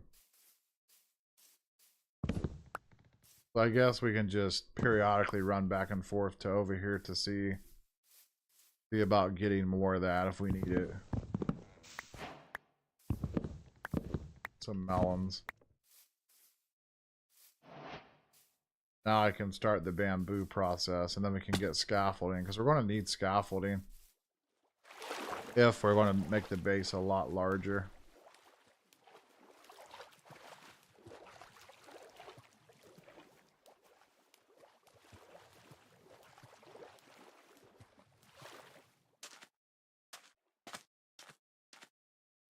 So I guess we can just periodically run back and forth to over here to see about getting more of that if we need it. Some melons. Now I can start the bamboo process and then we can get scaffolding because we're going to need scaffolding if we're going to make the base a lot larger.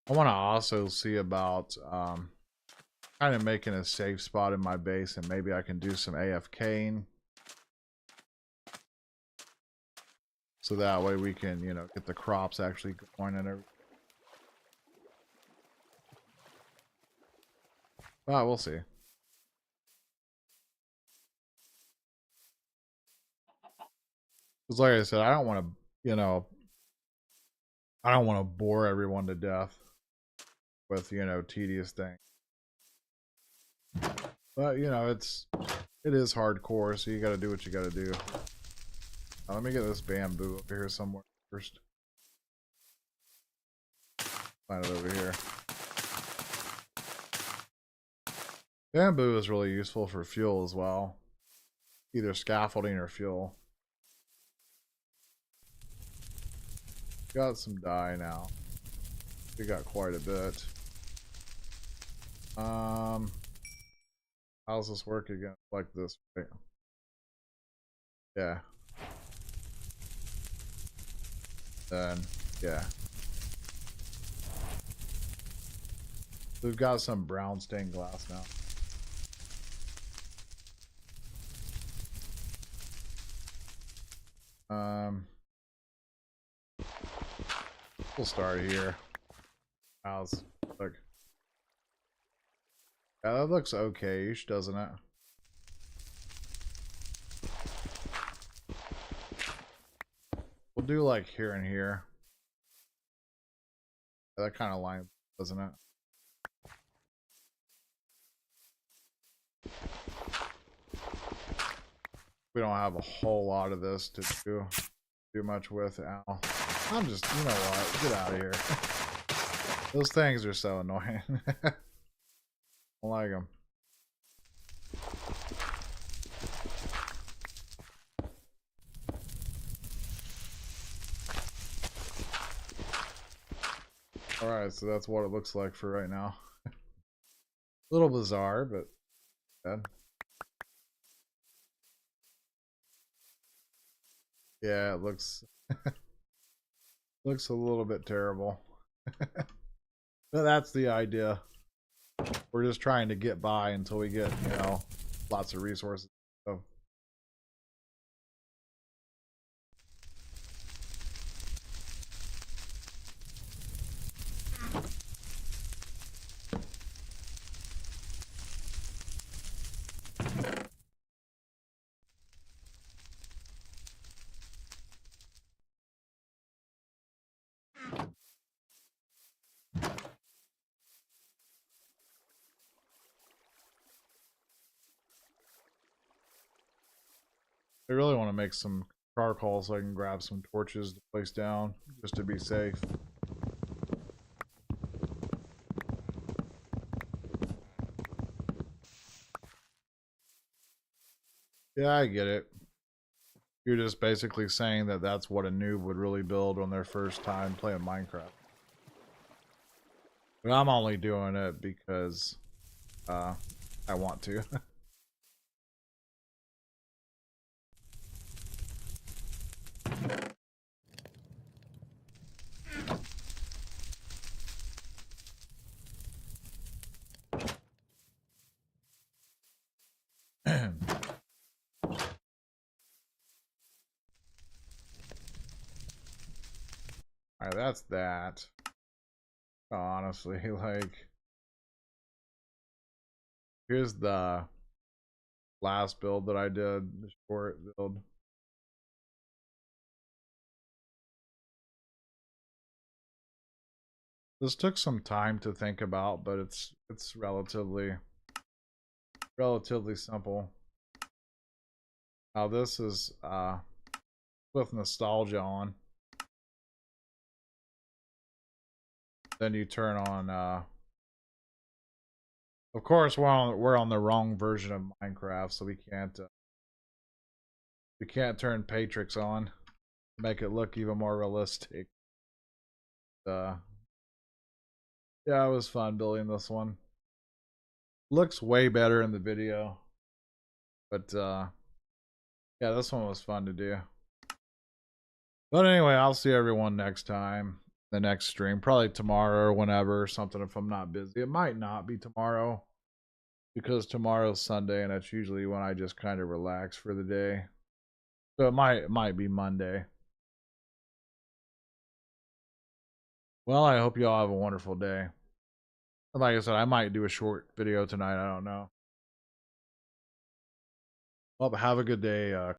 I want to also see about kind of making a safe spot in my base, and maybe I can do some AFKing. So that way we can, you know, get the crops actually going and everything. Well, we'll see. Because like I said, I don't want to, you know, I don't want to bore everyone to death with, you know, tedious things. But, you know, it is hardcore, so you got to do what you got to do. Now, let me get this bamboo over here somewhere first. Find it over here. Bamboo is really useful for fuel as well. Either scaffolding or fuel. Got some dye now. We got quite a bit. How's this work again? Like this, right? Yeah. Then, yeah. We've got some brown stained glass now. We'll start here. How's look? Yeah, that looks okay-ish, doesn't it? We'll do like here and here. That kind of line, doesn't it? We don't have a whole lot of this to do much with. Al, I'm just, you know what? Get out of here. Those things are so annoying. I don't like them. Alright, so that's what it looks like for right now. A little bizarre, but bad. Yeah, it looks looks a little bit terrible. But that's the idea. We're just trying to get by until we get, you know, lots of resources. So I really want to make some charcoal so I can grab some torches to place down just to be safe. Yeah, I get it. You're just basically saying that that's what a noob would really build on their first time playing Minecraft. But I'm only doing it because I want to. Alright, that's that. Honestly, like, here's the last build that I did, the short build. This took some time to think about, but it's relatively simple. Now this is with nostalgia on. Then you turn on of course we're on the wrong version of Minecraft, so we can't turn Patrix on to make it look even more realistic. Yeah, it was fun building this one. Looks way better in the video. But yeah, this one was fun to do. But anyway, I'll see everyone next time. the next stream. Probably tomorrow or whenever or something if I'm not busy. It might not be tomorrow because tomorrow's Sunday and that's usually when I just kind of relax for the day. So it might be Monday. Well, I hope you all have a wonderful day. Like I said, I might do a short video tonight. I don't know. Well, have a good day,